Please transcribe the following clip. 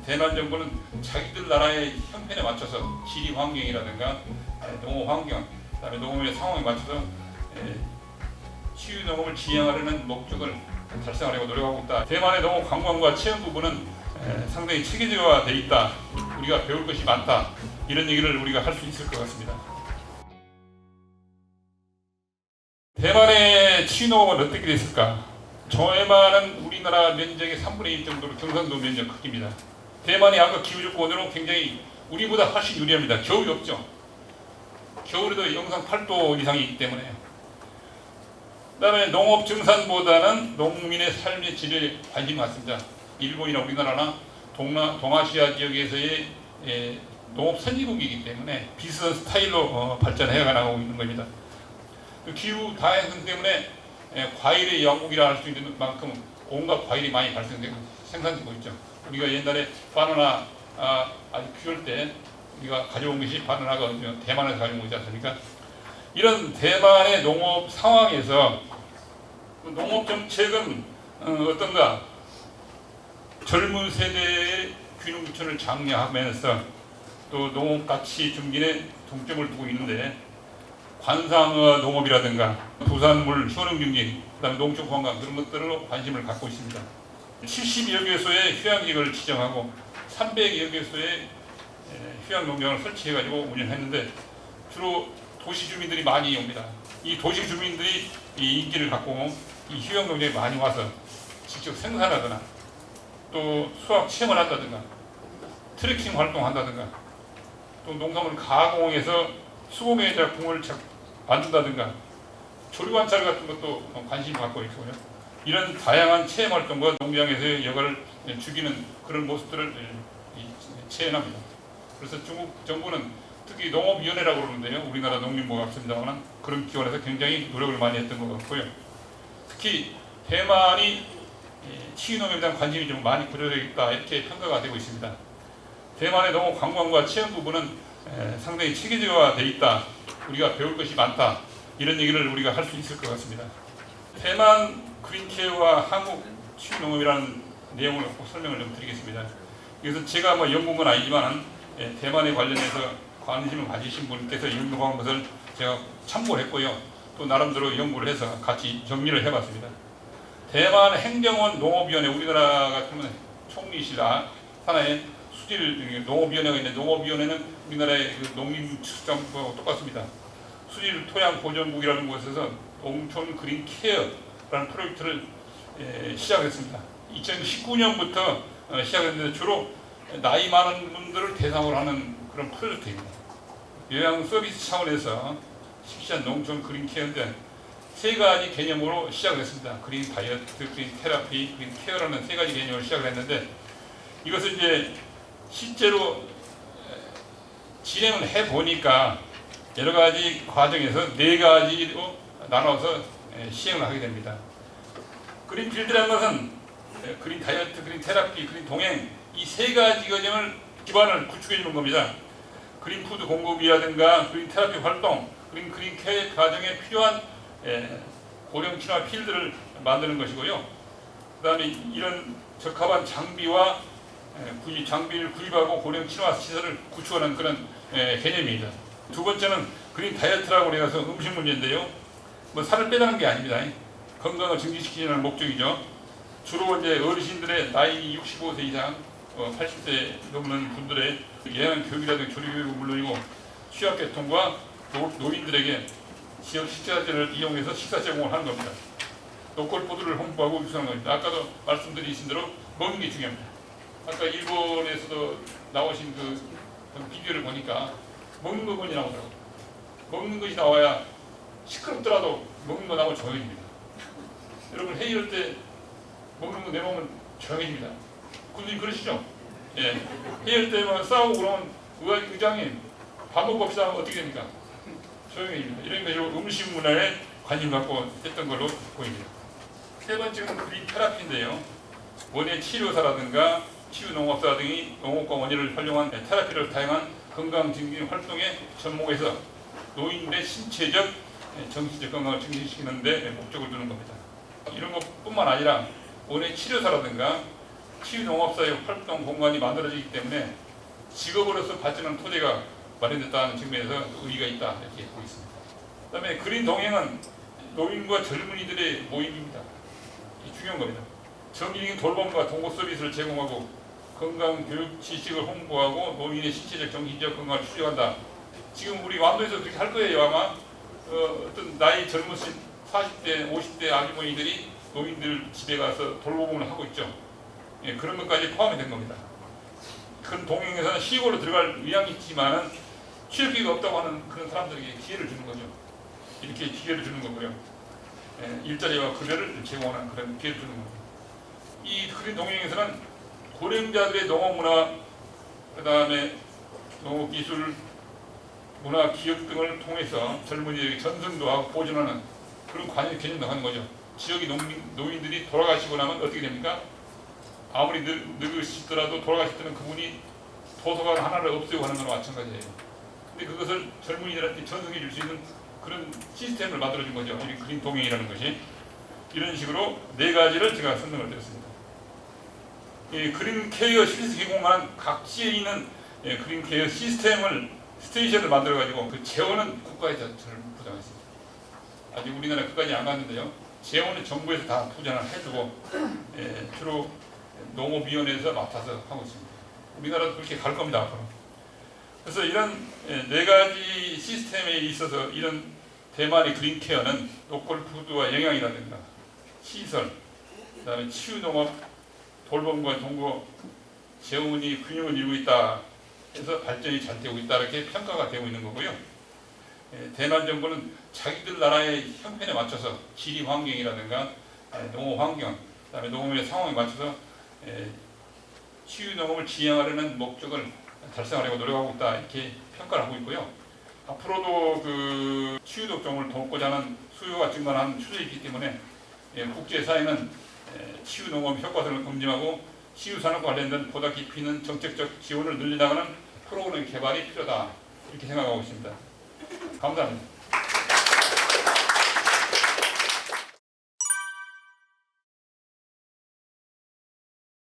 대만 정부는 자기들 나라의 형편에 맞춰서 지리 환경이라든가 농업 환경, 그다음에 농업의 상황에 맞춰서 치유 농업을 지향하려는 목적을 달성하려고 노력하고 있다. 대만의 농업 관광과 체험 부분은 상당히 체계적화되어 있다. 우리가 배울 것이 많다. 이런 얘기를 우리가 할 수 있을 것 같습니다. 대만의 치유 농업은 어떻게 됐을까? 대만은 우리나라 면적의 3분의 1 정도로 경상도 면적 크기입니다. 대만이 아까 기후 조건으로 굉장히 우리보다 훨씬 유리합니다. 겨울이 없죠. 겨울에도 영상 8도 이상이기 때문에. 그 다음에 농업 증산보다는 농민의 삶의 질에 관심이 많습니다. 일본이나 우리나라나 동아시아 지역에서의 농업 선진국이기 때문에 비슷한 스타일로 발전해 가고 있는 겁니다. 기후 다양성 때문에 과일의 영국이라 할 수 있는 만큼 온갖 과일이 많이 발생되고 생산되고 있죠. 우리가 옛날에 바나나 아주 귀할 때 우리가 가져온 것이 바나나가 대만에서 가져온 거지 않습니까? 이런 대만의 농업 상황에서 농업 정책은 어떤가? 젊은 세대의 균형 부천을 장려하면서 또 농업 가치 증진에 중점을 두고 있는데 관상어 농업이라든가 부산물 효능 증진, 그다음에 농촌 관광 그런 것들로 관심을 갖고 있습니다. 70여 개소의 휴양지를 지정하고 300여 개소의 휴양농장을 설치해가지고 운영했는데 주로 도시 주민들이 많이 옵니다. 이 도시 주민들이 이 인기를 갖고 이 휴양농장에 많이 와서 직접 생산하거나 또 수학 체험을 한다든가 트레킹 활동한다든가 또 농산물 가공해서 수공예 작품을 만든다든가 조류관찰 같은 것도 관심을 갖고 있고요. 이런 다양한 체험 활동과 농장에서의 여가를 죽이는 그런 모습들을 체험합니다. 그래서 중국 정부는 특히 농업위원회라고 그러는데요. 우리나라 농림부가 없습니다만 그런 기관에서 굉장히 노력을 많이 했던 것 같고요. 특히 대만이 치유농업에 대한 관심이 좀 많이 고조되어 있다 이렇게 평가가 되고 있습니다. 대만의 농업 관광과 체험 부분은 상당히 체계적화되어 있다. 우리가 배울 것이 많다. 이런 얘기를 우리가 할 수 있을 것 같습니다. 대만 그린케어와 한국 치유농업이라는 내용을 꼭 설명을 좀 드리겠습니다. 그래서 제가 연구는 아니지만 대만에 관련해서 관심을 가지신 분께서 연구한 것을 제가 참고를 했고요. 또 나름대로 연구를 해서 같이 정리를 해봤습니다. 대만 행정원 농업위원회, 우리나라 같으면 총리실 산하에 수질 농업위원회가 있는데 농업위원회는 우리나라의 농림축산부하고 똑같습니다. 수질 토양 보존국이라는 곳에서 농촌 그린 케어라는 프로젝트를 시작했습니다. 2019년부터 시작했는데 주로 나이 많은 분들을 대상으로 하는 그런 프로젝트입니다. 요양 서비스 차원에서 실시한 농촌 그린 케어인데 세 가지 개념으로 시작했습니다. 그린 다이어트, 그린 테라피, 그린 케어라는 세 가지 개념을 시작을 했는데 이것을 이제 실제로 진행을 해보니까 여러 가지 과정에서 네 가지로 나눠서 시행을 하게 됩니다. 그린필드라는 것은 그린 다이어트, 그린 테라피, 그린 동행 이 세 가지 과정을 기반을 구축해 주는 겁니다. 그린 푸드 공급이라든가 그린 테라피 활동, 그린 케어 과정에 필요한 고령 친화 필드를 만드는 것이고요. 그 다음에 이런 적합한 장비와 장비를 구입하고 고령 친화 시설을 구축하는 그런 개념입니다. 두 번째는 그린 다이어트라고 해서 음식 문제인데요. 살을 빼자는 게 아닙니다. 건강을 증진시키는 목적이죠. 주로 이제 어르신들의 나이 65세 이상, 80세 넘는 분들의 예방 교육이라든가 조리 교육은 물론이고 취약계통과 노인들에게 지역 식사제를 이용해서 식사 제공을 하는 겁니다. 로컬 푸드를 홍보하고 유수하는 겁니다. 아까도 말씀드리신 대로 먹는 게 중요합니다. 아까 일본에서도 나오신 그 비디오를 보니까 먹는 것만이 나오더라고요. 먹는 것이 나와야 시끄럽더라도 먹는 거 나오면 조용해집니다. 여러분 회의할 때 먹는 거 내놓으면 조용해집니다. 군수님 그러시죠? 예. 회의할 때만 싸우고 그러면 의장님 밥 먹고 봅시다 하면 어떻게 됩니까? 조용해집니다. 이런 것으로 음식 문화에 관심 갖고 했던 걸로 보입니다. 세 번째는 그린 테라피인데요. 원예 치료사라든가 치유농업사 등이 농업과 원예를 활용한 테라피를 다양한 건강 증진 활동에 접목해서 노인들의 신체적, 정신적 건강을 증진시키는 데 목적을 두는 겁니다. 이런 것뿐만 아니라 원예 치료사라든가 치유농업사의 활동 공간이 만들어지기 때문에 직업으로서 발전하는 토대가 마련됐다는 측면에서 의의가 있다 이렇게 보고 있습니다. 그다음에 그린 동행은 노인과 젊은이들의 모임입니다. 이 중요한 겁니다. 정기적인 돌봄과 동거 서비스를 제공하고 건강 교육 지식을 홍보하고 노인의 신체적 정신적 건강을 추적한다. 지금 우리 완도에서 그렇게 할 거예요. 아마 어떤 나이 젊으신 40대 50대 아주머니들이 노인들 집에 가서 돌봄을 하고 있죠. 예, 그런 것까지 포함이 된 겁니다. 그런 동행에서는 시골로 들어갈 의향이 있지만은 취업기회가 없다고 하는 그런 사람들에게 기회를 주는 거죠. 이렇게 기회를 주는 거고요. 예, 일자리와 급여를 제공하는 그런 기회를 주는 겁니다. 이 그린 동행에서는 고령자들의 농업문화, 그 다음에 농업기술, 문화, 기업 등을 통해서 젊은이에게 전승도 하고 보존하는 그런 개념도 하는 거죠. 지역의 노인들이 돌아가시고 나면 어떻게 됩니까? 아무리 늙으시더라도 돌아가실 때는 그분이 도서관 하나를 없애고 하는 거나 마찬가지예요. 근데 그것을 젊은이들한테 전승해 줄 수 있는 그런 시스템을 만들어준 거죠. 이 그린 동행이라는 것이. 이런 식으로 네 가지를 제가 설명을 드렸습니다. 이 그린 케어 실수 제공하는 각지에 있는 그린 케어 스테이션을 만들어가지고 그 재원은 국가에서 부담했습니다. 아직 우리나라 끝까지 안 갔는데요. 재원은 정부에서 다 투자를 해주고 주로 농업위원회에서 맡아서 하고 있습니다. 우리나라도 그렇게 갈 겁니다. 앞으로. 그래서 이런 네 가지 시스템에 있어서 이런 대만의 그린 케어는 로컬 푸드와 영양이라든가 시설, 그다음에 치유농업, 돌봄과 동거, 재원이 균형을 이루고 있다 해서 발전이 잘 되고 있다 이렇게 평가가 되고 있는 거고요. 대만 정부는 자기들 나라의 형편에 맞춰서 지리 환경이라든가 농업 환경, 그다음에 농업의 상황에 맞춰서 치유 농업을 지향하려는 목적을 달성하려고 노력하고 있다 이렇게 평가를 하고 있고요. 앞으로도 그 치유 독점을 돕고자 하는 수요가 증가하는 추세이기 있기 때문에 국제사회는 치유 농업 효과성을 검증하고 치유 산업과 관련된 보다 깊이 있는 정책적 지원을 늘려나가는 프로그램 개발이 필요하다 이렇게 생각하고 있습니다. 감사합니다.